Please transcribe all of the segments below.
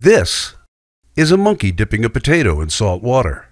This is a monkey dipping a potato in salt water.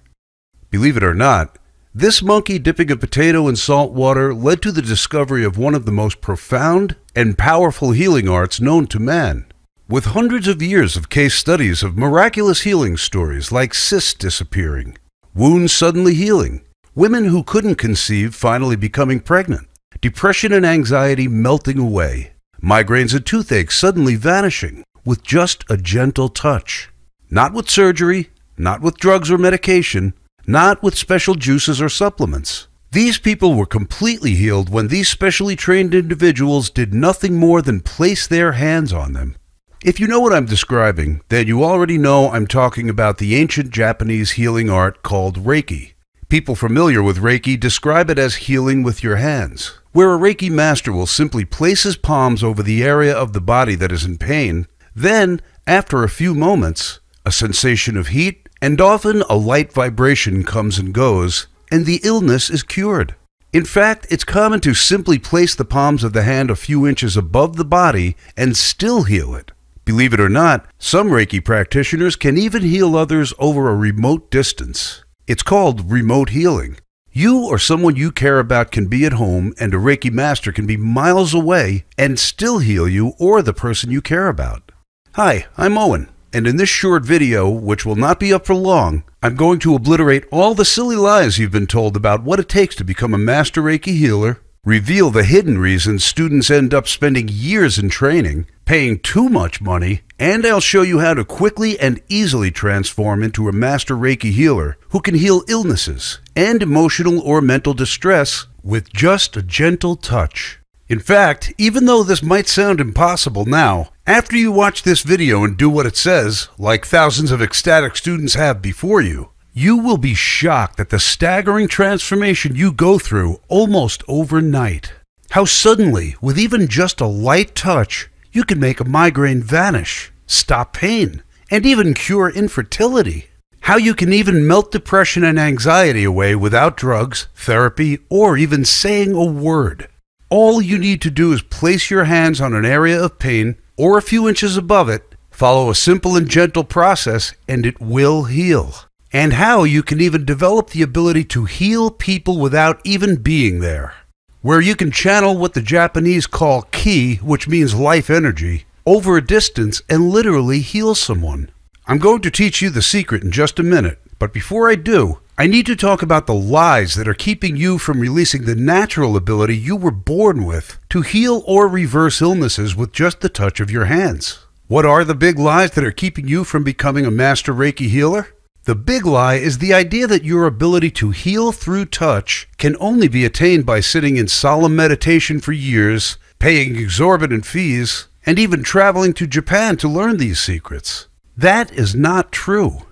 Believe it or not, this monkey dipping a potato in salt water led to the discovery of one of the most profound and powerful healing arts known to man. With hundreds of years of case studies of miraculous healing stories like cysts disappearing, wounds suddenly healing, women who couldn't conceive finally becoming pregnant, depression and anxiety melting away, migraines and toothaches suddenly vanishing with just a gentle touch. Not with surgery, not with drugs or medication, not with special juices or supplements. These people were completely healed when these specially trained individuals did nothing more than place their hands on them. If you know what I'm describing, then you already know I'm talking about the ancient Japanese healing art called Reiki. People familiar with Reiki describe it as healing with your hands, where a Reiki master will simply place his palms over the area of the body that is in pain. Then, after a few moments, a sensation of heat and often a light vibration comes and goes, and the illness is cured. In fact, it's common to simply place the palms of the hand a few inches above the body and still heal it. Believe it or not, some Reiki practitioners can even heal others over a remote distance. It's called remote healing. You or someone you care about can be at home, and a Reiki master can be miles away and still heal you or the person you care about. Hi, I'm Owen, and in this short video, which will not be up for long, I'm going to obliterate all the silly lies you've been told about what it takes to become a master Reiki healer, reveal the hidden reasons students end up spending years in training, paying too much money, and I'll show you how to quickly and easily transform into a master Reiki healer who can heal illnesses and emotional or mental distress with just a gentle touch. In fact, even though this might sound impossible now, after you watch this video and do what it says, like thousands of ecstatic students have before you, you will be shocked at the staggering transformation you go through almost overnight. How suddenly, with even just a light touch, you can make a migraine vanish, stop pain, and even cure infertility. How you can even melt depression and anxiety away without drugs, therapy, or even saying a word. All you need to do is place your hands on an area of pain or a few inches above it, follow a simple and gentle process, and it will heal. And how you can even develop the ability to heal people without even being there. Where you can channel what the Japanese call ki, which means life energy, over a distance and literally heal someone. I'm going to teach you the secret in just a minute, but before I do, I need to talk about the lies that are keeping you from releasing the natural ability you were born with to heal or reverse illnesses with just the touch of your hands. What are the big lies that are keeping you from becoming a master Reiki healer? The big lie is the idea that your ability to heal through touch can only be attained by sitting in solemn meditation for years, paying exorbitant fees, and even traveling to Japan to learn these secrets. That is not true.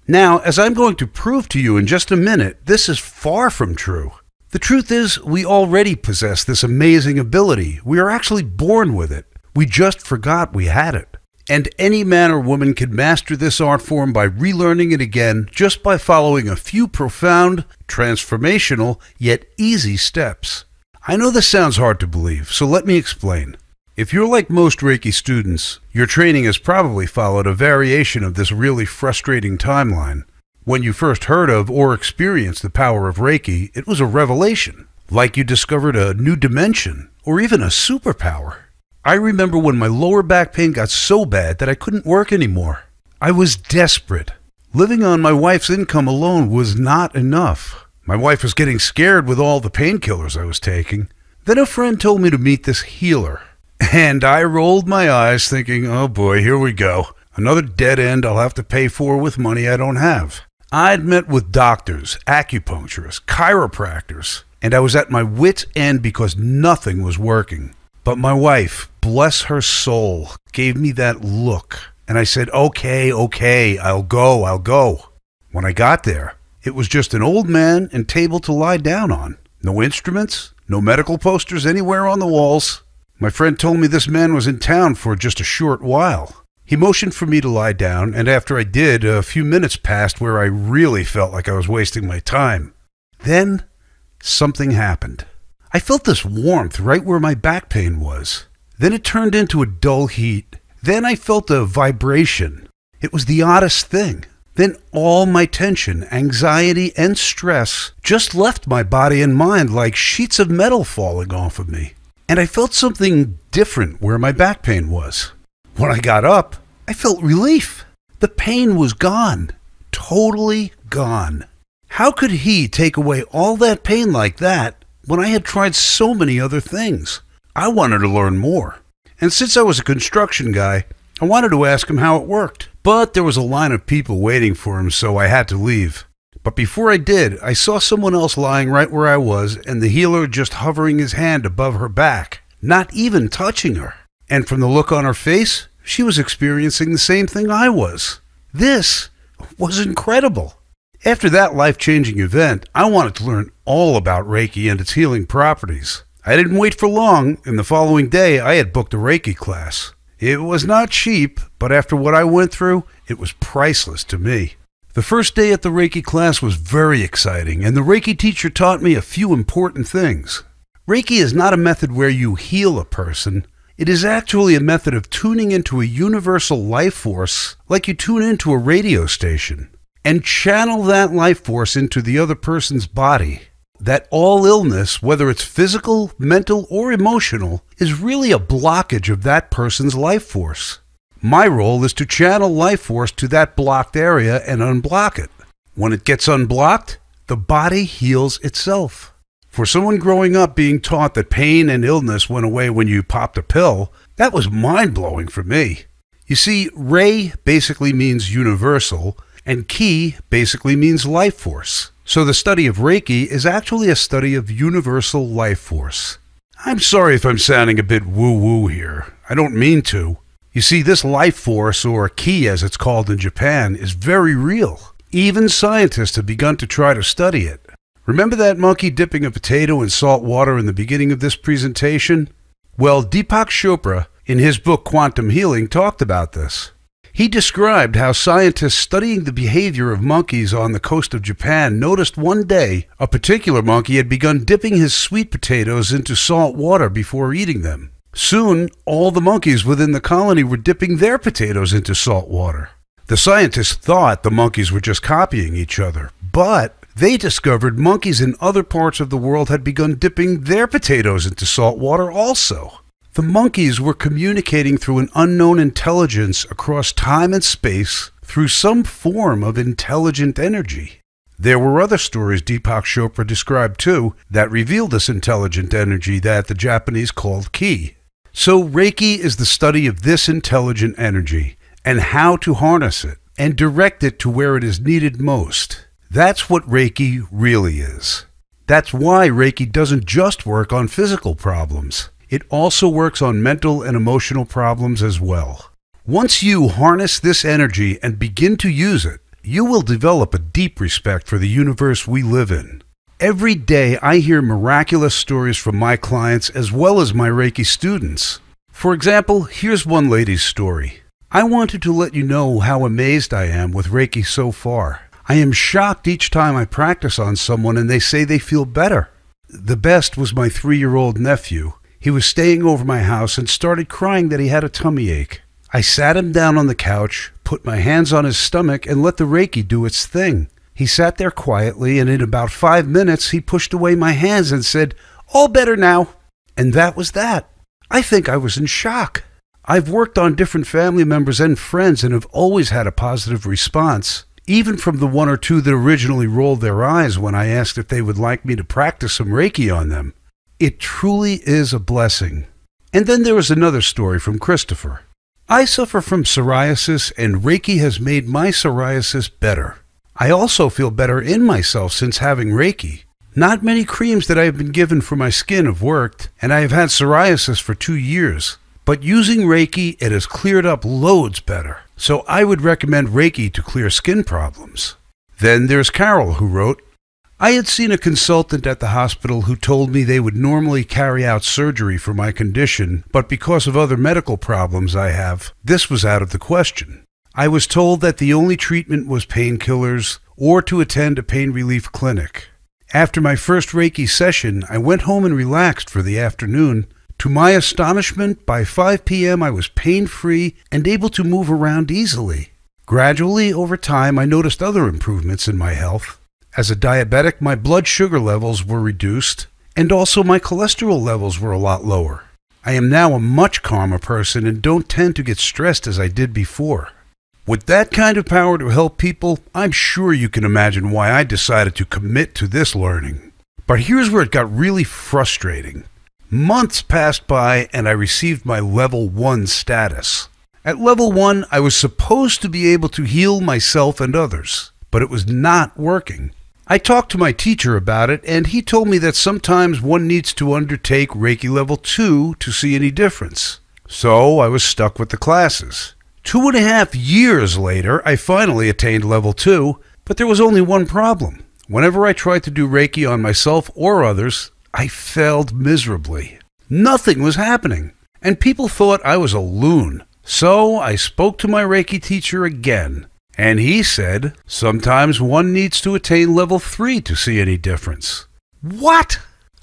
Now, as I'm going to prove to you in just a minute, this is far from true. The truth is, we already possess this amazing ability. We are actually born with it. We just forgot we had it. And any man or woman can master this art form by relearning it again just by following a few profound, transformational, yet easy steps. I know this sounds hard to believe, so let me explain. If you're like most Reiki students, your training has probably followed a variation of this really frustrating timeline. When you first heard of or experienced the power of Reiki, it was a revelation, like you discovered a new dimension or even a superpower. I remember when my lower back pain got so bad that I couldn't work anymore. I was desperate. Living on my wife's income alone was not enough. My wife was getting scared with all the painkillers I was taking. Then a friend told me to meet this healer. And I rolled my eyes thinking, oh boy, here we go. Another dead end I'll have to pay for with money I don't have. I'd met with doctors, acupuncturists, chiropractors, and I was at my wit's end because nothing was working. But my wife, bless her soul, gave me that look. And I said, okay, I'll go. When I got there, it was just an old man and table to lie down on. No instruments, no medical posters anywhere on the walls. My friend told me this man was in town for just a short while. He motioned for me to lie down, and after I did, a few minutes passed where I really felt like I was wasting my time. Then, something happened. I felt this warmth right where my back pain was. Then it turned into a dull heat. Then I felt a vibration. It was the oddest thing. Then all my tension, anxiety, and stress just left my body and mind like sheets of metal falling off of me. And I felt something different where my back pain was. When I got up, I felt relief. The pain was gone. Totally gone. How could he take away all that pain like that when I had tried so many other things? I wanted to learn more. And since I was a construction guy, I wanted to ask him how it worked. But there was a line of people waiting for him, so I had to leave. But before I did, I saw someone else lying right where I was, and the healer just hovering his hand above her back, not even touching her. And from the look on her face, she was experiencing the same thing I was. This was incredible. After that life-changing event, I wanted to learn all about Reiki and its healing properties. I didn't wait for long, and the following day I had booked a Reiki class. It was not cheap, but after what I went through, it was priceless to me. The first day at the Reiki class was very exciting, and the Reiki teacher taught me a few important things. Reiki is not a method where you heal a person. It is actually a method of tuning into a universal life force like you tune into a radio station, and channel that life force into the other person's body. That all illness, whether it's physical, mental, or emotional, is really a blockage of that person's life force. My role is to channel life force to that blocked area and unblock it. When it gets unblocked, the body heals itself. For someone growing up being taught that pain and illness went away when you popped a pill, that was mind-blowing for me. You see, Rei basically means universal, and Ki basically means life force. So the study of Reiki is actually a study of universal life force. I'm sorry if I'm sounding a bit woo-woo here. I don't mean to. You see, this life force, or Ki as it's called in Japan, is very real. Even scientists have begun to try to study it. Remember that monkey dipping a potato in salt water in the beginning of this presentation? Well, Deepak Chopra, in his book Quantum Healing, talked about this. He described how scientists studying the behavior of monkeys on the coast of Japan noticed one day a particular monkey had begun dipping his sweet potatoes into salt water before eating them. Soon, all the monkeys within the colony were dipping their potatoes into salt water. The scientists thought the monkeys were just copying each other, but they discovered monkeys in other parts of the world had begun dipping their potatoes into salt water also. The monkeys were communicating through an unknown intelligence across time and space through some form of intelligent energy. There were other stories Deepak Chopra described too that revealed this intelligent energy that the Japanese called Ki. So Reiki is the study of this intelligent energy and how to harness it and direct it to where it is needed most. That's what Reiki really is. That's why Reiki doesn't just work on physical problems. It also works on mental and emotional problems as well. Once you harness this energy and begin to use it, you will develop a deep respect for the universe we live in. Every day I hear miraculous stories from my clients as well as my Reiki students. For example, here's one lady's story. I wanted to let you know how amazed I am with Reiki so far. I am shocked each time I practice on someone and they say they feel better. The best was my 3-year-old nephew. He was staying over my house and started crying that he had a tummy ache. I sat him down on the couch, put my hands on his stomach, and let the Reiki do its thing. He sat there quietly, and in about 5 minutes, he pushed away my hands and said, "All better now." And that was that. I think I was in shock. I've worked on different family members and friends and have always had a positive response, even from the 1 or 2 that originally rolled their eyes when I asked if they would like me to practice some Reiki on them. It truly is a blessing. And then there was another story from Christopher. I suffer from psoriasis, and Reiki has made my psoriasis better. I also feel better in myself since having Reiki. Not many creams that I have been given for my skin have worked, and I have had psoriasis for 2 years. But using Reiki, it has cleared up loads better. So I would recommend Reiki to clear skin problems. Then there's Carol, who wrote, I had seen a consultant at the hospital who told me they would normally carry out surgery for my condition, but because of other medical problems I have, this was out of the question. I was told that the only treatment was painkillers or to attend a pain relief clinic. After my first Reiki session, I went home and relaxed for the afternoon. To my astonishment, by 5 p.m. I was pain-free and able to move around easily. Gradually, over time, I noticed other improvements in my health. As a diabetic, my blood sugar levels were reduced, and also my cholesterol levels were a lot lower. I am now a much calmer person and don't tend to get stressed as I did before. With that kind of power to help people, I'm sure you can imagine why I decided to commit to this learning. But here's where it got really frustrating. Months passed by and I received my level 1 status. At level 1, I was supposed to be able to heal myself and others, but it was not working. I talked to my teacher about it, and he told me that sometimes one needs to undertake Reiki level 2 to see any difference. So I was stuck with the classes. 2.5 years later, I finally attained level 2, but there was only one problem. Whenever I tried to do Reiki on myself or others, I failed miserably. Nothing was happening, and people thought I was a loon. So I spoke to my Reiki teacher again, and he said, sometimes one needs to attain level 3 to see any difference. What?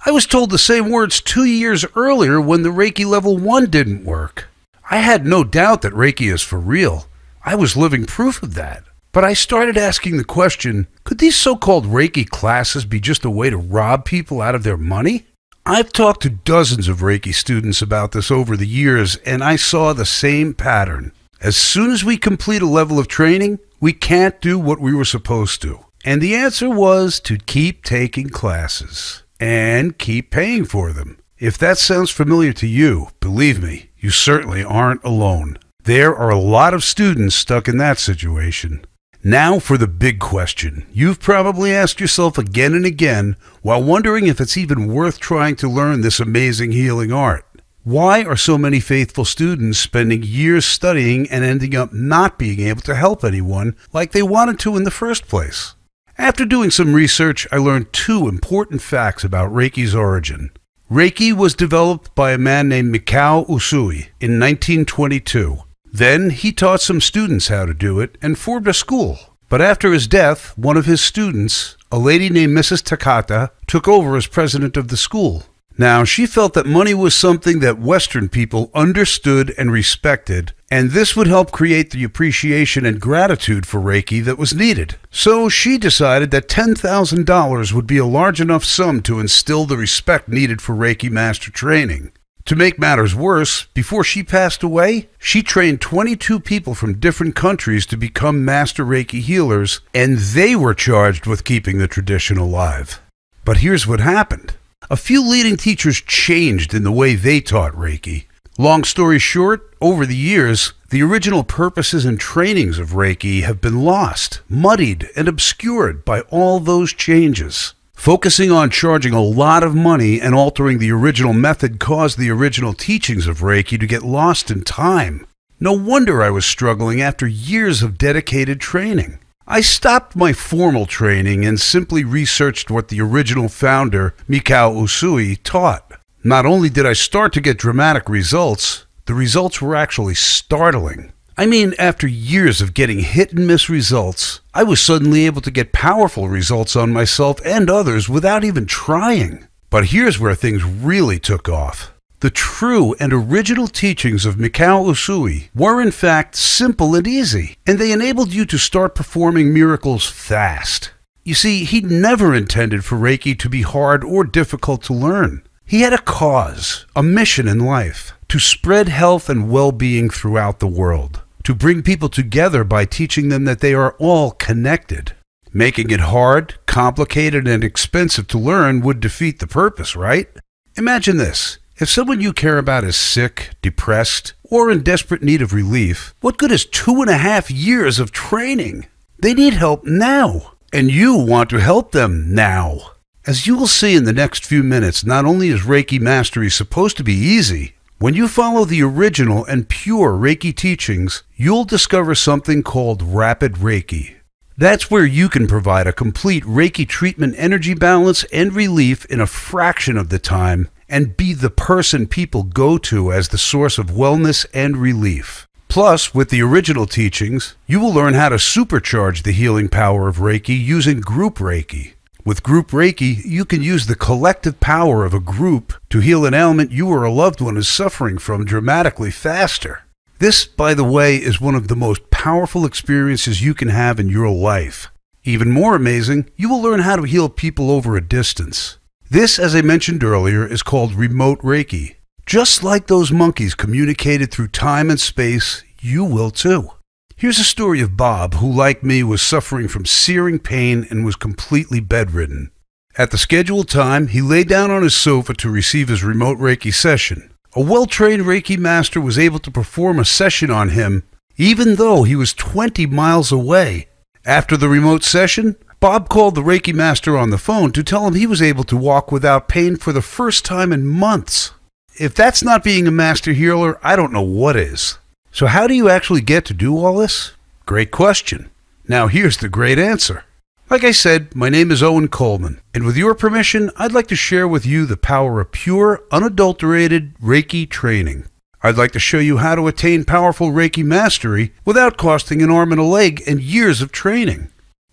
I was told the same words 2 years earlier when the Reiki level 1 didn't work. I had no doubt that Reiki is for real. I was living proof of that. But I started asking the question, could these so-called Reiki classes be just a way to rob people out of their money? I've talked to dozens of Reiki students about this over the years, and I saw the same pattern. As soon as we complete a level of training, we can't do what we were supposed to. And the answer was to keep taking classes and keep paying for them. If that sounds familiar to you, believe me, you certainly aren't alone. There are a lot of students stuck in that situation. Now for the big question. You've probably asked yourself again and again while wondering if it's even worth trying to learn this amazing healing art. Why are so many faithful students spending years studying and ending up not being able to help anyone like they wanted to in the first place? After doing some research, I learned 2 important facts about Reiki's origin. Reiki was developed by a man named Mikao Usui in 1922. Then he taught some students how to do it and formed a school. But after his death, one of his students, a lady named Mrs. Takata, took over as president of the school. Now, she felt that money was something that Western people understood and respected, and this would help create the appreciation and gratitude for Reiki that was needed. So she decided that $10,000 would be a large enough sum to instill the respect needed for Reiki master training. To make matters worse, before she passed away, she trained 22 people from different countries to become master Reiki healers, and they were charged with keeping the tradition alive. But here's what happened. A few leading teachers changed in the way they taught Reiki. Long story short, over the years, the original purposes and trainings of Reiki have been lost, muddied, and obscured by all those changes. Focusing on charging a lot of money and altering the original method caused the original teachings of Reiki to get lost in time. No wonder I was struggling after years of dedicated training. I stopped my formal training and simply researched what the original founder, Mikao Usui, taught. Not only did I start to get dramatic results, the results were actually startling. I mean, after years of getting hit and miss results, I was suddenly able to get powerful results on myself and others without even trying. But here's where things really took off. The true and original teachings of Mikao Usui were in fact simple and easy, and they enabled you to start performing miracles fast. You see, he never intended for Reiki to be hard or difficult to learn. He had a cause, a mission in life, to spread health and well-being throughout the world, to bring people together by teaching them that they are all connected. Making it hard, complicated, and expensive to learn would defeat the purpose, right? Imagine this. If someone you care about is sick, depressed, or in desperate need of relief, what good is 2.5 years of training? They need help now, and you want to help them now. As you will see in the next few minutes, not only is Reiki mastery supposed to be easy, when you follow the original and pure Reiki teachings, you'll discover something called rapid Reiki. That's where you can provide a complete Reiki treatment energy balance and relief in a fraction of the time and be the person people go to as the source of wellness and relief. Plus, with the original teachings, you will learn how to supercharge the healing power of Reiki using group Reiki. With group Reiki, you can use the collective power of a group to heal an ailment you or a loved one is suffering from dramatically faster. This, by the way, is one of the most powerful experiences you can have in your life. Even more amazing, you will learn how to heal people over a distance. This, as I mentioned earlier, is called remote Reiki. Just like those monkeys communicated through time and space, you will too. Here's a story of Bob, who, like me, was suffering from searing pain and was completely bedridden. At the scheduled time, he lay down on his sofa to receive his remote Reiki session. A well-trained Reiki master was able to perform a session on him, even though he was 20 miles away. After the remote session, Bob called the Reiki master on the phone to tell him he was able to walk without pain for the first time in months. If that's not being a master healer, I don't know what is. So how do you actually get to do all this? Great question. Now here's the great answer. Like I said, my name is Owen Coleman, and with your permission, I'd like to share with you the power of pure, unadulterated Reiki training. I'd like to show you how to attain powerful Reiki mastery without costing an arm and a leg and years of training.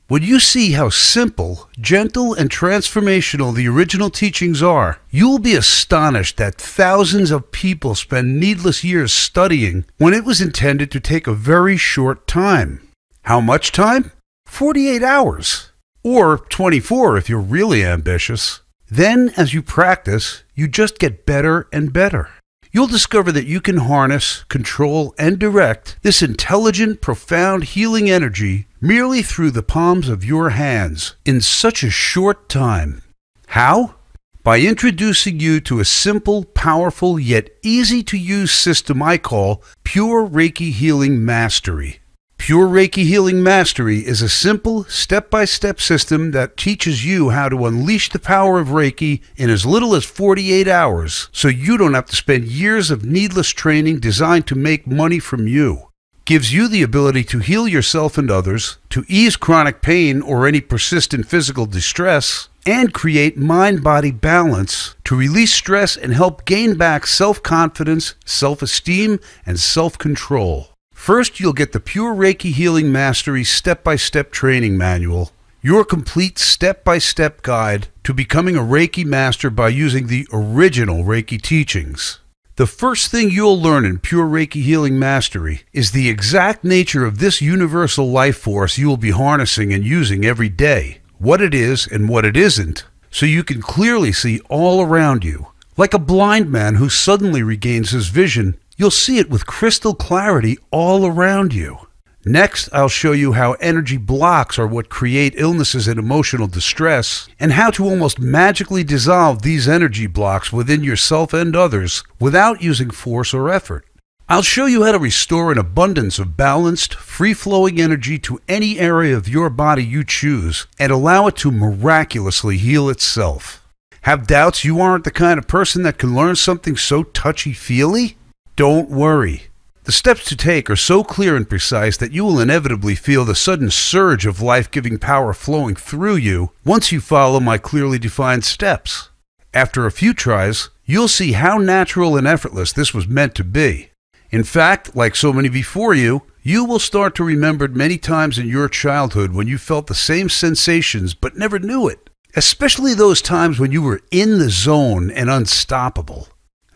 When you see how simple, gentle, and transformational the original teachings are, you'll be astonished that thousands of people spend needless years studying when it was intended to take a very short time. How much time? 48 hours. Or 24 if you're really ambitious. Then, as you practice, you just get better and better. You'll discover that you can harness, control, and direct this intelligent, profound healing energy merely through the palms of your hands in such a short time. How? By introducing you to a simple, powerful, yet easy-to-use system I call Pure Reiki Healing Mastery. Pure Reiki Healing Mastery is a simple, step-by-step system that teaches you how to unleash the power of Reiki in as little as 48 hours, so you don't have to spend years of needless training designed to make money from you. Gives you the ability to heal yourself and others, to ease chronic pain or any persistent physical distress, and create mind-body balance to release stress and help gain back self-confidence, self-esteem, and self-control. First, you'll get the Pure Reiki Healing Mastery Step-by-Step Training Manual, your complete step-by-step guide to becoming a Reiki Master by using the original Reiki teachings. The first thing you'll learn in Pure Reiki Healing Mastery is the exact nature of this universal life force you will be harnessing and using every day, what it is and what it isn't, so you can clearly see all around you. Like a blind man who suddenly regains his vision, you'll see it with crystal clarity all around you. Next, I'll show you how energy blocks are what create illnesses and emotional distress, and how to almost magically dissolve these energy blocks within yourself and others without using force or effort. I'll show you how to restore an abundance of balanced, free-flowing energy to any area of your body you choose and allow it to miraculously heal itself. Have doubts you aren't the kind of person that can learn something so touchy-feely? Don't worry. The steps to take are so clear and precise that you will inevitably feel the sudden surge of life-giving power flowing through you once you follow my clearly defined steps. After a few tries, you'll see how natural and effortless this was meant to be. In fact, like so many before you, you will start to remember many times in your childhood when you felt the same sensations but never knew it, especially those times when you were in the zone and unstoppable.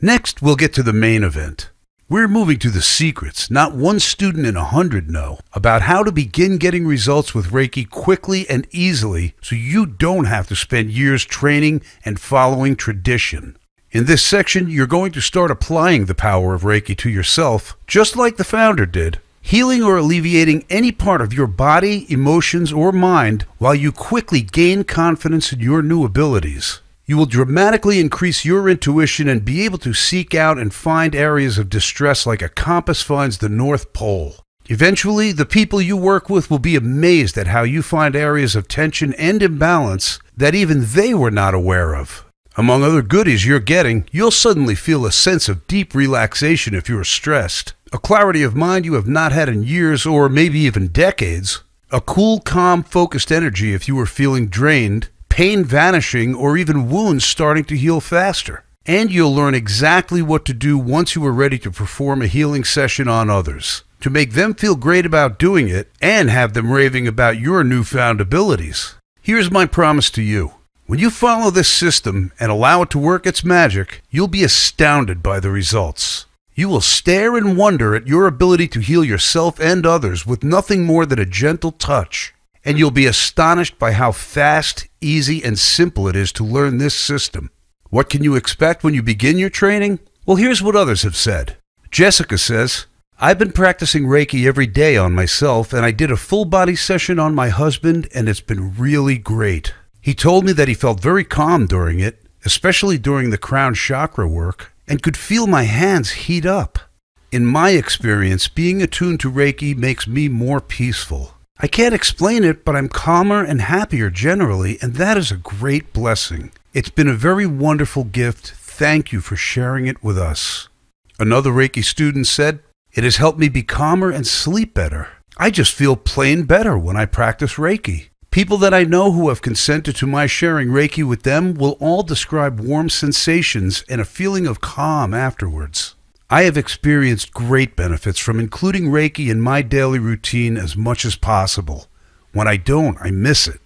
Next, we'll get to the main event. We're moving to the secrets not one student in 100 know about how to begin getting results with Reiki quickly and easily so you don't have to spend years training and following tradition. In this section, you're going to start applying the power of Reiki to yourself, just like the founder did, healing or alleviating any part of your body, emotions, or mind while you quickly gain confidence in your new abilities. You will dramatically increase your intuition and be able to seek out and find areas of distress like a compass finds the North Pole. Eventually, the people you work with will be amazed at how you find areas of tension and imbalance that even they were not aware of. Among other goodies you're getting, you'll suddenly feel a sense of deep relaxation if you're stressed, a clarity of mind you have not had in years or maybe even decades, a cool, calm, focused energy if you are feeling drained, pain vanishing, or even wounds starting to heal faster. And you'll learn exactly what to do once you are ready to perform a healing session on others, to make them feel great about doing it and have them raving about your newfound abilities. Here's my promise to you. When you follow this system and allow it to work its magic, you'll be astounded by the results. You will stare in wonder at your ability to heal yourself and others with nothing more than a gentle touch. And you'll be astonished by how fast, easy, and simple it is to learn this system. What can you expect when you begin your training? Well, here's what others have said. Jessica says, I've been practicing Reiki every day on myself, and I did a full body session on my husband, and it's been really great. He told me that he felt very calm during it, especially during the crown chakra work, and could feel my hands heat up. In my experience, being attuned to Reiki makes me more peaceful. I can't explain it, but I'm calmer and happier generally, and that is a great blessing. It's been a very wonderful gift. Thank you for sharing it with us. Another Reiki student said, it has helped me be calmer and sleep better. I just feel plain better when I practice Reiki. People that I know who have consented to my sharing Reiki with them will all describe warm sensations and a feeling of calm afterwards. I have experienced great benefits from including Reiki in my daily routine as much as possible. When I don't, I miss it.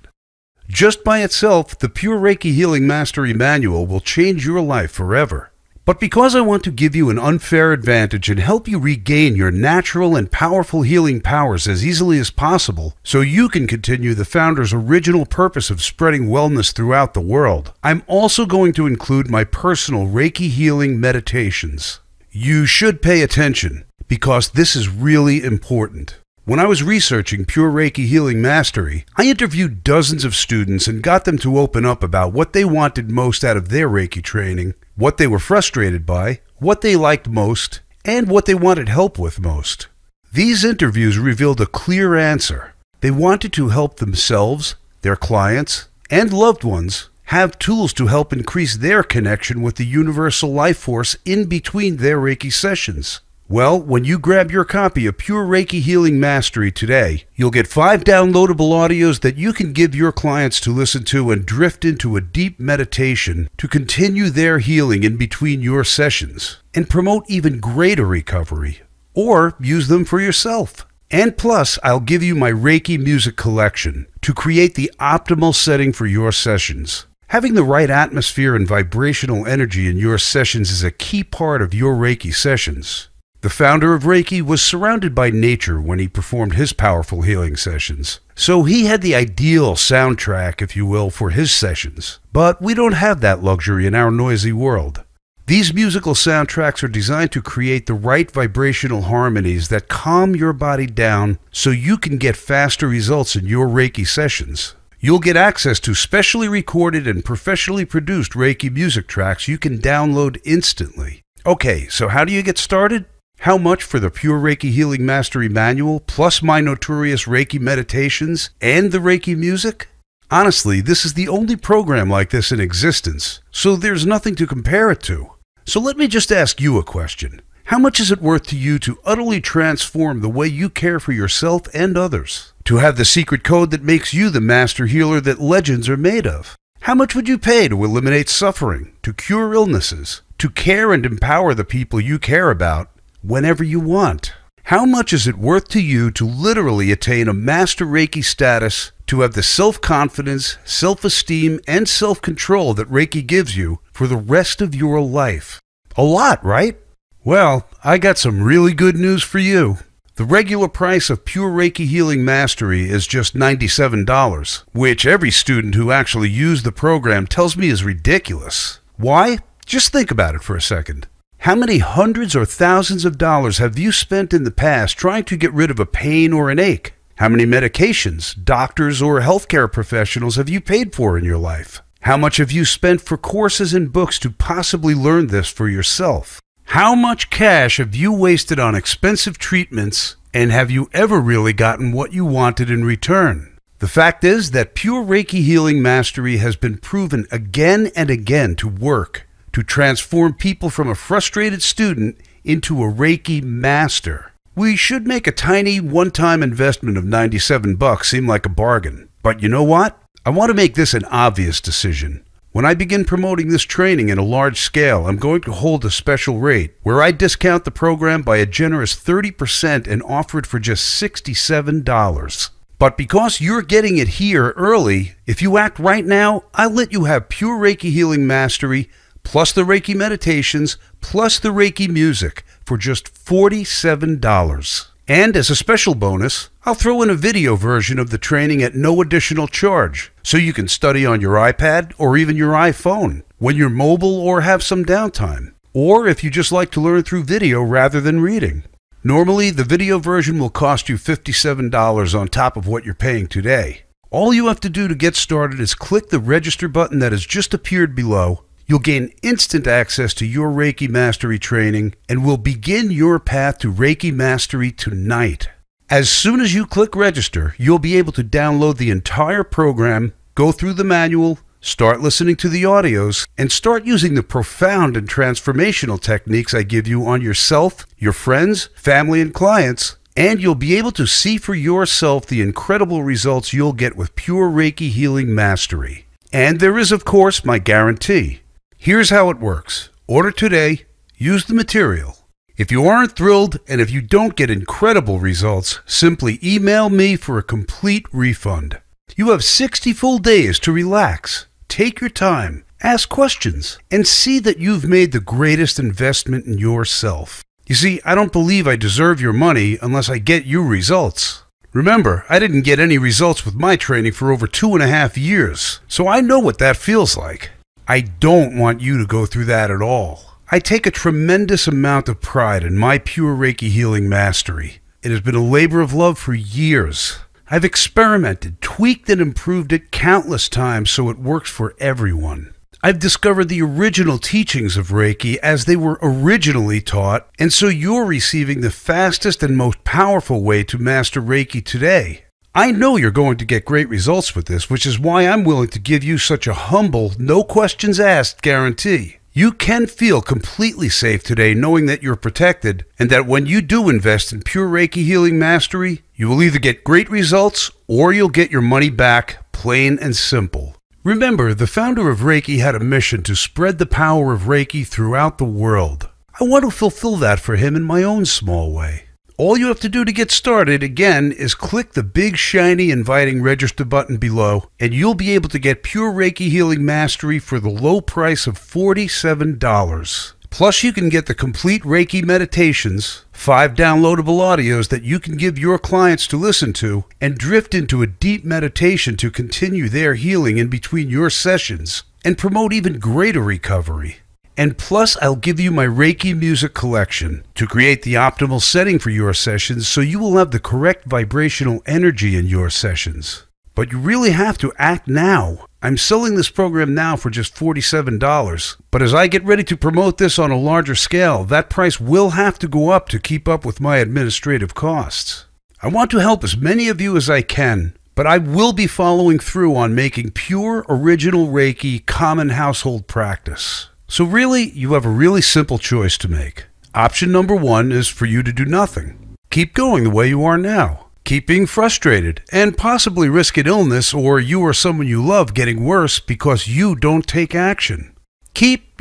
Just by itself, the Pure Reiki Healing Mastery Manual will change your life forever. But because I want to give you an unfair advantage and help you regain your natural and powerful healing powers as easily as possible, so you can continue the founder's original purpose of spreading wellness throughout the world, I'm also going to include my personal Reiki healing meditations. You should pay attention, because this is really important. When I was researching Pure Reiki Healing Mastery, I interviewed dozens of students and got them to open up about what they wanted most out of their Reiki training, what they were frustrated by, what they liked most, and what they wanted help with most. These interviews revealed a clear answer. They wanted to help themselves, their clients, and loved ones have tools to help increase their connection with the universal life force in between their Reiki sessions. Well, when you grab your copy of Pure Reiki Healing Mastery today, you'll get 5 downloadable audios that you can give your clients to listen to and drift into a deep meditation to continue their healing in between your sessions and promote even greater recovery. Or use them for yourself. And plus, I'll give you my Reiki music collection to create the optimal setting for your sessions. Having the right atmosphere and vibrational energy in your sessions is a key part of your Reiki sessions. The founder of Reiki was surrounded by nature when he performed his powerful healing sessions. So he had the ideal soundtrack, if you will, for his sessions. But we don't have that luxury in our noisy world. These musical soundtracks are designed to create the right vibrational harmonies that calm your body down so you can get faster results in your Reiki sessions. You'll get access to specially recorded and professionally produced Reiki music tracks you can download instantly. Okay, so how do you get started? How much for the Pure Reiki Healing Mastery Manual, plus my notorious Reiki meditations and the Reiki music? Honestly, this is the only program like this in existence, so there's nothing to compare it to. So let me just ask you a question. How much is it worth to you to utterly transform the way you care for yourself and others? To have the secret code that makes you the master healer that legends are made of? How much would you pay to eliminate suffering, to cure illnesses, to care and empower the people you care about, whenever you want? How much is it worth to you to literally attain a Master Reiki status, to have the self-confidence, self-esteem, and self-control that Reiki gives you for the rest of your life? A lot, right? Well, I got some really good news for you. The regular price of Pure Reiki Healing Mastery is just $97, which every student who actually used the program tells me is ridiculous. Why? Just think about it for a second. How many hundreds or thousands of dollars have you spent in the past trying to get rid of a pain or an ache? How many medications, doctors, or healthcare professionals have you paid for in your life? How much have you spent for courses and books to possibly learn this for yourself? How much cash have you wasted on expensive treatments, and have you ever really gotten what you wanted in return? The fact is that Pure Reiki Healing Mastery has been proven again and again to work, to transform people from a frustrated student into a Reiki master. We should make a tiny one-time investment of $97 seem like a bargain. But you know what? I want to make this an obvious decision. When I begin promoting this training in a large scale, I'm going to hold a special rate where I discount the program by a generous 30% and offer it for just $67. But because you're getting it here early, if you act right now, I'll let you have Pure Reiki Healing Mastery plus the Reiki meditations, plus the Reiki music, for just $47. And as a special bonus, I'll throw in a video version of the training at no additional charge, so you can study on your iPad or even your iPhone when you're mobile or have some downtime, or if you just like to learn through video rather than reading. Normally, the video version will cost you $57 on top of what you're paying today. All you have to do to get started is click the register button that has just appeared below. You'll gain instant access to your Reiki Mastery training and will begin your path to Reiki Mastery tonight. As soon as you click register, you'll be able to download the entire program, go through the manual, start listening to the audios, and start using the profound and transformational techniques I give you on yourself, your friends, family, and clients, and you'll be able to see for yourself the incredible results you'll get with pure Reiki Healing Mastery. And there is, of course, my guarantee. Here's how it works. Order today, use the material. If you aren't thrilled and if you don't get incredible results, simply email me for a complete refund. You have 60 full days to relax, take your time, ask questions, and see that you've made the greatest investment in yourself. You see, I don't believe I deserve your money unless I get you results. Remember, I didn't get any results with my training for over 2.5 years, so I know what that feels like. I don't want you to go through that at all. I take a tremendous amount of pride in my pure Reiki Healing Mastery. It has been a labor of love for years. I've experimented, tweaked, and improved it countless times so it works for everyone. I've discovered the original teachings of Reiki as they were originally taught, and so you're receiving the fastest and most powerful way to master Reiki today. I know you're going to get great results with this, which is why I'm willing to give you such a humble, no questions asked guarantee. You can feel completely safe today knowing that you're protected and that when you do invest in pure Reiki Healing Mastery, you will either get great results or you'll get your money back, plain and simple. Remember, the founder of Reiki had a mission to spread the power of Reiki throughout the world. I want to fulfill that for him in my own small way. All you have to do to get started, again, is click the big, shiny, inviting register button below, and you'll be able to get pure Reiki Healing Mastery for the low price of $47. Plus, you can get the complete Reiki meditations, 5 downloadable audios that you can give your clients to listen to, and drift into a deep meditation to continue their healing in between your sessions, and promote even greater recovery. And plus, I'll give you my Reiki music collection to create the optimal setting for your sessions so you will have the correct vibrational energy in your sessions. But you really have to act now. I'm selling this program now for just $47, but as I get ready to promote this on a larger scale, that price will have to go up to keep up with my administrative costs. I want to help as many of you as I can, but I will be following through on making pure original Reiki common household practice. So really, you have a really simple choice to make. Option number 1 is for you to do nothing. Keep going the way you are now. Keep being frustrated and possibly risk an illness or you or someone you love getting worse because you don't take action. Keep,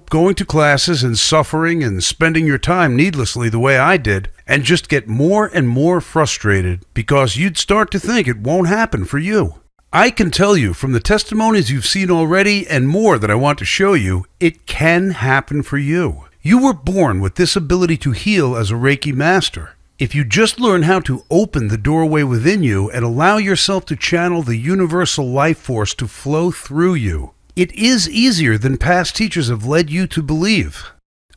going to classes and suffering and spending your time needlessly the way I did and just get more and more frustrated because you'd start to think it won't happen for you. I can tell you from the testimonies you've seen already and more that I want to show you, it can happen for you. You were born with this ability to heal as a Reiki master. If you just learn how to open the doorway within you and allow yourself to channel the universal life force to flow through you, it is easier than past teachers have led you to believe.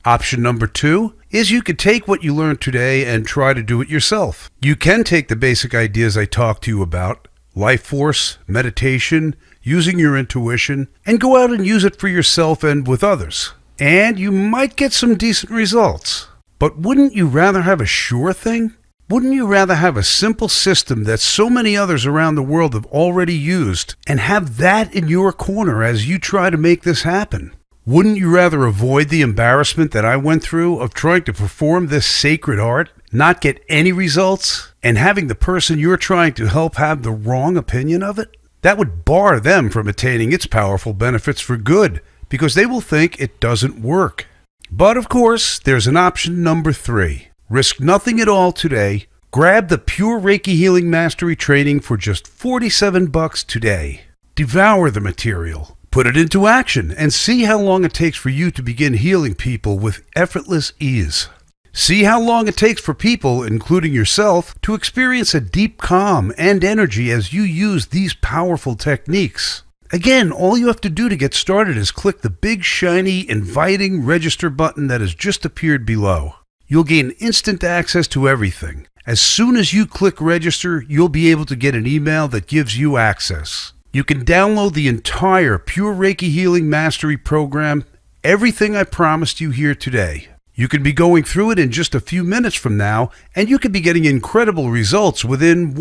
Option number 2 is you could take what you learned today and try to do it yourself. You can take the basic ideas I talked to you about, life force, meditation, using your intuition, and go out and use it for yourself and with others. And you might get some decent results. But wouldn't you rather have a sure thing? Wouldn't you rather have a simple system that so many others around the world have already used and have that in your corner as you try to make this happen? Wouldn't you rather avoid the embarrassment that I went through of trying to perform this sacred art, not get any results, and having the person you're trying to help have the wrong opinion of it? That would bar them from attaining its powerful benefits for good, because they will think it doesn't work. But of course, there's an option number 3. Risk nothing at all today. Grab the Pure Reiki Healing Mastery training for just $47 today. Devour the material. Put it into action and see how long it takes for you to begin healing people with effortless ease. See how long it takes for people, including yourself, to experience a deep calm and energy as you use these powerful techniques. Again, all you have to do to get started is click the big, shiny, inviting register button that has just appeared below. You'll gain instant access to everything. As soon as you click register, you'll be able to get an email that gives you access. You can download the entire Pure Reiki Healing Mastery program, everything I promised you here today. You can be going through it in just a few minutes from now, and you can be getting incredible results within,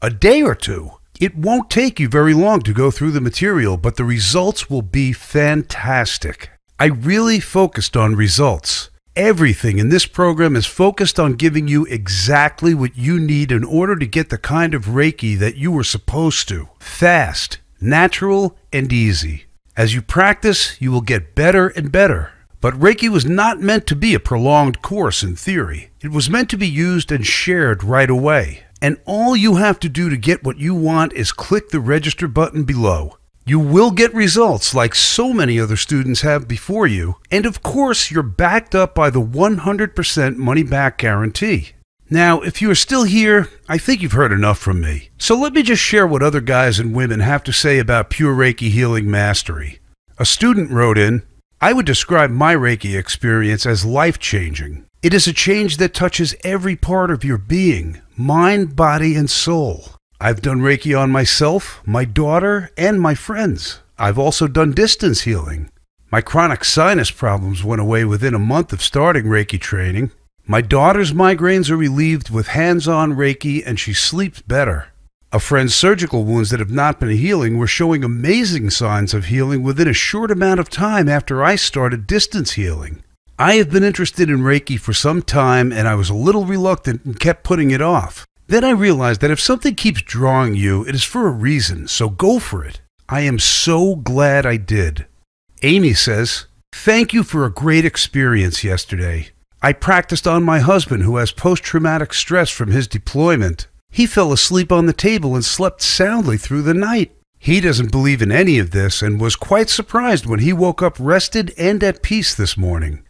a day or two. It won't take you very long to go through the material, but the results will be fantastic. I really focused on results. Everything in this program is focused on giving you exactly what you need in order to get the kind of Reiki that you were supposed to. Fast, natural, and easy. As you practice, you will get better and better. But Reiki was not meant to be a prolonged course in theory. It was meant to be used and shared right away. And all you have to do to get what you want is click the register button below. You will get results like so many other students have before you, and of course you're backed up by the 100% money-back guarantee. Now, if you are still here, I think you've heard enough from me. So let me just share what other guys and women have to say about Pure Reiki Healing Mastery. A student wrote in, "I would describe my Reiki experience as life-changing. It is a change that touches every part of your being, mind, body, and soul. I've done Reiki on myself, my daughter, and my friends. I've also done distance healing. My chronic sinus problems went away within a month of starting Reiki training. My daughter's migraines are relieved with hands-on Reiki, and she sleeps better. A friend's surgical wounds that have not been healing were showing amazing signs of healing within a short amount of time after I started distance healing. I have been interested in Reiki for some time, and I was a little reluctant and kept putting it off. Then I realized that if something keeps drawing you, it is for a reason, so go for it. I am so glad I did." Amy says, "Thank you for a great experience yesterday. I practiced on my husband who has post-traumatic stress from his deployment. He fell asleep on the table and slept soundly through the night. He doesn't believe in any of this and was quite surprised when he woke up rested and at peace this morning."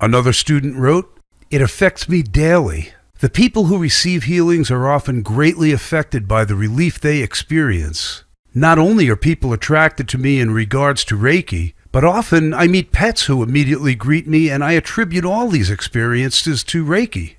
Another student wrote, "It affects me daily. The people who receive healings are often greatly affected by the relief they experience. Not only are people attracted to me in regards to Reiki, but often I meet pets who immediately greet me, and I attribute all these experiences to Reiki.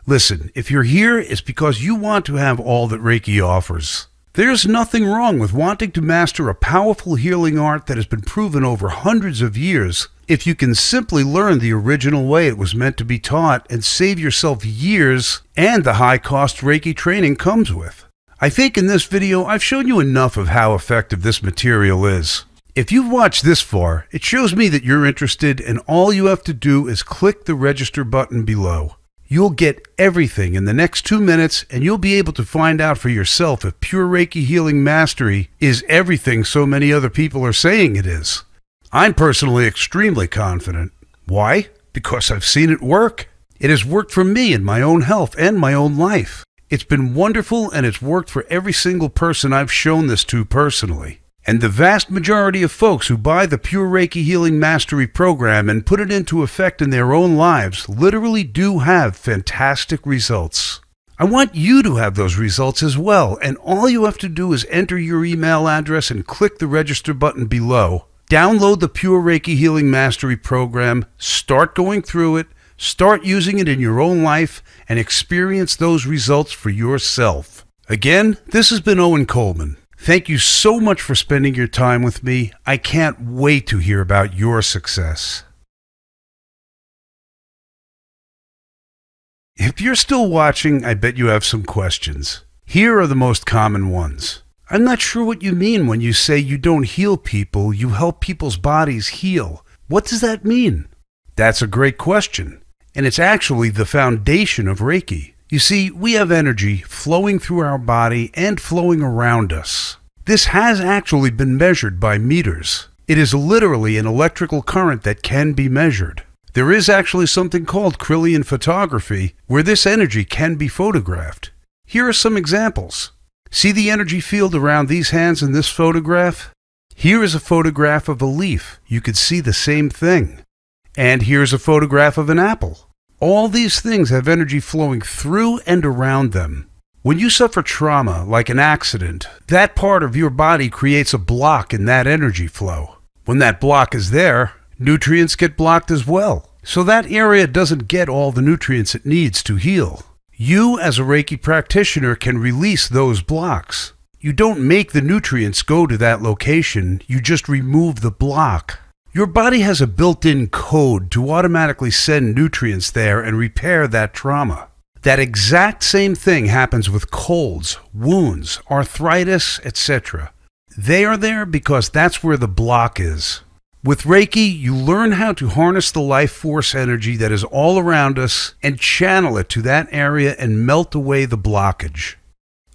Listen, if you're here, it's because you want to have all that Reiki offers. There's nothing wrong with wanting to master a powerful healing art that has been proven over hundreds of years if you can simply learn the original way it was meant to be taught and save yourself years and the high cost Reiki training comes with. I think in this video I've shown you enough of how effective this material is. If you've watched this far, it shows me that you're interested, and all you have to do is click the register button below. You'll get everything in the next 2 minutes, and you'll be able to find out for yourself if Pure Reiki Healing Mastery is everything so many other people are saying it is. I'm personally extremely confident. Why? Because I've seen it work. It has worked for me in my own health and my own life. It's been wonderful, and it's worked for every single person I've shown this to personally. And the vast majority of folks who buy the Pure Reiki Healing Mastery program and put it into effect in their own lives literally do have fantastic results. I want you to have those results as well, and all you have to do is enter your email address and click the register button below. Download the Pure Reiki Healing Mastery program, start going through it, start using it in your own life, and experience those results for yourself. Again, this has been Owen Coleman. Thank you so much for spending your time with me. I can't wait to hear about your success. If you're still watching, I bet you have some questions. Here are the most common ones. I'm not sure what you mean when you say you don't heal people, you help people's bodies heal. What does that mean? That's a great question, and it's actually the foundation of Reiki. You see, we have energy flowing through our body and flowing around us. This has actually been measured by meters. It is literally an electrical current that can be measured. There is actually something called Kirlian photography, where this energy can be photographed. Here are some examples. See the energy field around these hands in this photograph? Here is a photograph of a leaf. You could see the same thing. And here's a photograph of an apple. All these things have energy flowing through and around them. When you suffer trauma, like an accident, that part of your body creates a block in that energy flow. When that block is there, nutrients get blocked as well. So that area doesn't get all the nutrients it needs to heal. You, as a Reiki practitioner, can release those blocks. You don't make the nutrients go to that location, you just remove the block. Your body has a built-in code to automatically send nutrients there and repair that trauma. That exact same thing happens with colds, wounds, arthritis, etc. They are there because that's where the block is. With Reiki, you learn how to harness the life force energy that is all around us and channel it to that area and melt away the blockage.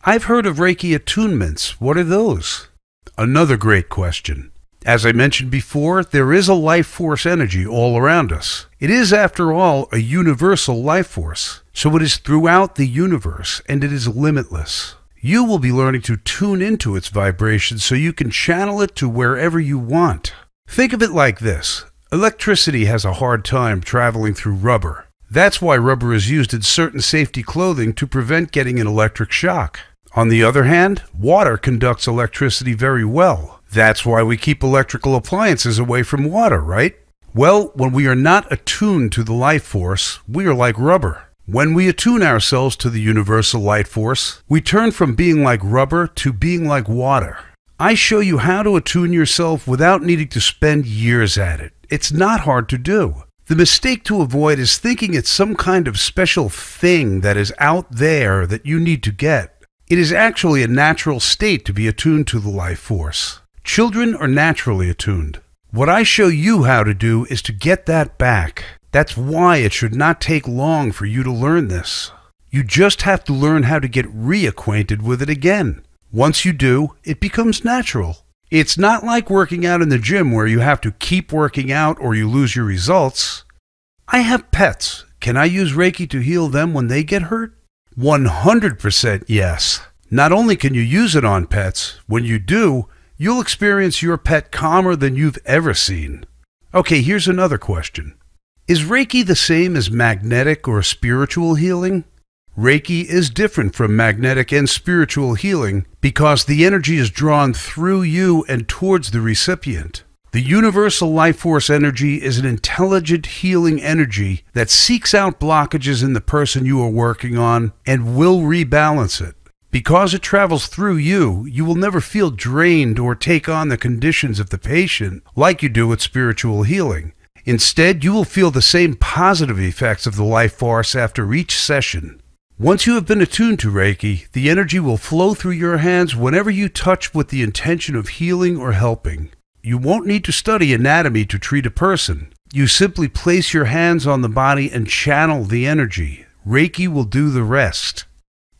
I've heard of Reiki attunements. What are those? Another great question. As I mentioned before, there is a life force energy all around us. It is, after all, a universal life force. So it is throughout the universe, and it is limitless. You will be learning to tune into its vibrations so you can channel it to wherever you want. Think of it like this. Electricity has a hard time traveling through rubber. That's why rubber is used in certain safety clothing to prevent getting an electric shock. On the other hand, water conducts electricity very well. That's why we keep electrical appliances away from water, right? Well, when we are not attuned to the life force, we are like rubber. When we attune ourselves to the universal light force, we turn from being like rubber to being like water. I show you how to attune yourself without needing to spend years at it. It's not hard to do. The mistake to avoid is thinking it's some kind of special thing that is out there that you need to get. It is actually a natural state to be attuned to the life force. Children are naturally attuned. What I show you how to do is to get that back. That's why it should not take long for you to learn this. You just have to learn how to get reacquainted with it again. Once you do, it becomes natural. It's not like working out in the gym where you have to keep working out or you lose your results. I have pets. Can I use Reiki to heal them when they get hurt? 100% yes. Not only can you use it on pets, when you do, you'll experience your pet calmer than you've ever seen. Okay, here's another question. Is Reiki the same as magnetic or spiritual healing? Reiki is different from magnetic and spiritual healing because the energy is drawn through you and towards the recipient. The universal life force energy is an intelligent healing energy that seeks out blockages in the person you are working on and will rebalance it. Because it travels through you, you will never feel drained or take on the conditions of the patient like you do with spiritual healing. Instead, you will feel the same positive effects of the life force after each session. Once you have been attuned to Reiki, the energy will flow through your hands whenever you touch with the intention of healing or helping. You won't need to study anatomy to treat a person. You simply place your hands on the body and channel the energy. Reiki will do the rest.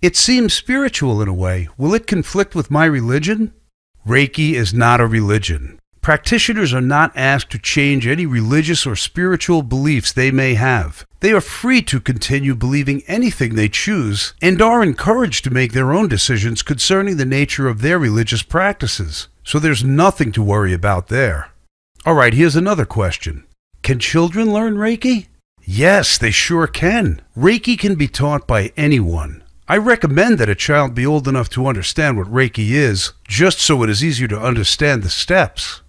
It seems spiritual in a way. Will it conflict with my religion? Reiki is not a religion. Practitioners are not asked to change any religious or spiritual beliefs they may have. They are free to continue believing anything they choose and are encouraged to make their own decisions concerning the nature of their religious practices. So there's nothing to worry about there. All right, here's another question. Can children learn Reiki? Yes, they sure can. Reiki can be taught by anyone. I recommend that a child be old enough to understand what Reiki is, just so it is easier to understand the steps.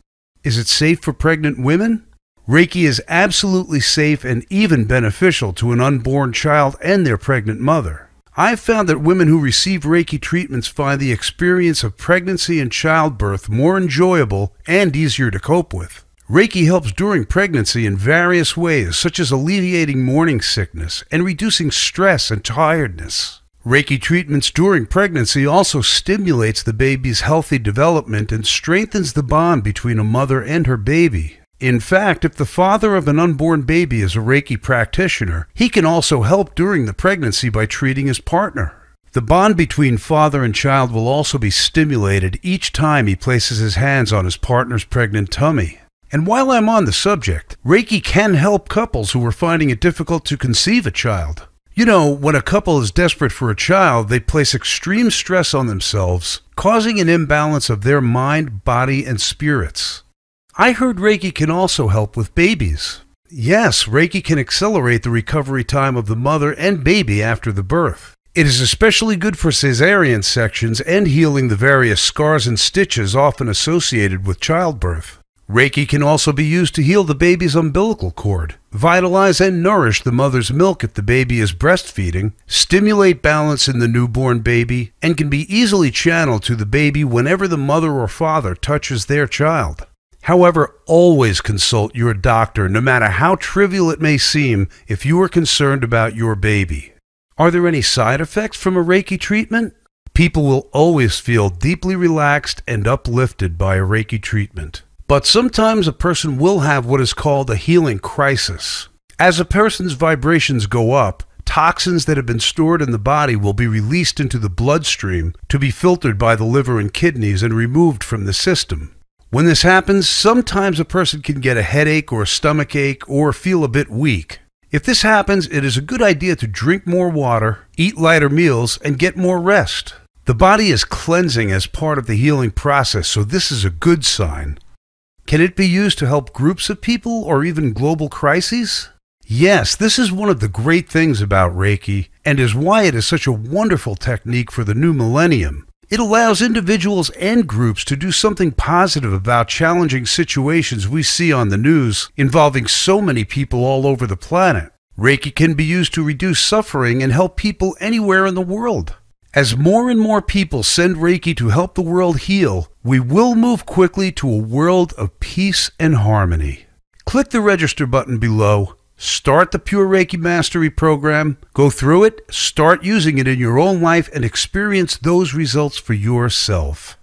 Is it safe for pregnant women? Reiki is absolutely safe and even beneficial to an unborn child and their pregnant mother. I've found that women who receive Reiki treatments find the experience of pregnancy and childbirth more enjoyable and easier to cope with. Reiki helps during pregnancy in various ways, such as alleviating morning sickness and reducing stress and tiredness. Reiki treatments during pregnancy also stimulates the baby's healthy development and strengthens the bond between a mother and her baby. In fact, if the father of an unborn baby is a Reiki practitioner, he can also help during the pregnancy by treating his partner. The bond between father and child will also be stimulated each time he places his hands on his partner's pregnant tummy. And while I'm on the subject, Reiki can help couples who are finding it difficult to conceive a child. You know, when a couple is desperate for a child, they place extreme stress on themselves, causing an imbalance of their mind, body, and spirits. I heard Reiki can also help with babies. Yes, Reiki can accelerate the recovery time of the mother and baby after the birth. It is especially good for cesarean sections and healing the various scars and stitches often associated with childbirth. Reiki can also be used to heal the baby's umbilical cord, vitalize and nourish the mother's milk if the baby is breastfeeding, stimulate balance in the newborn baby, and can be easily channeled to the baby whenever the mother or father touches their child. However, always consult your doctor, no matter how trivial it may seem, if you are concerned about your baby. Are there any side effects from a Reiki treatment? People will always feel deeply relaxed and uplifted by a Reiki treatment. But sometimes a person will have what is called a healing crisis. As a person's vibrations go up, toxins that have been stored in the body will be released into the bloodstream to be filtered by the liver and kidneys and removed from the system. When this happens, sometimes a person can get a headache or a stomach ache or feel a bit weak. If this happens, it is a good idea to drink more water, eat lighter meals, and get more rest. The body is cleansing as part of the healing process, so this is a good sign. Can it be used to help groups of people or even global crises? Yes, this is one of the great things about Reiki and is why it is such a wonderful technique for the new millennium. It allows individuals and groups to do something positive about challenging situations we see on the news involving so many people all over the planet. Reiki can be used to reduce suffering and help people anywhere in the world. As more and more people send Reiki to help the world heal, we will move quickly to a world of peace and harmony. Click the register button below, start the Pure Reiki Mastery program, go through it, start using it in your own life, and experience those results for yourself.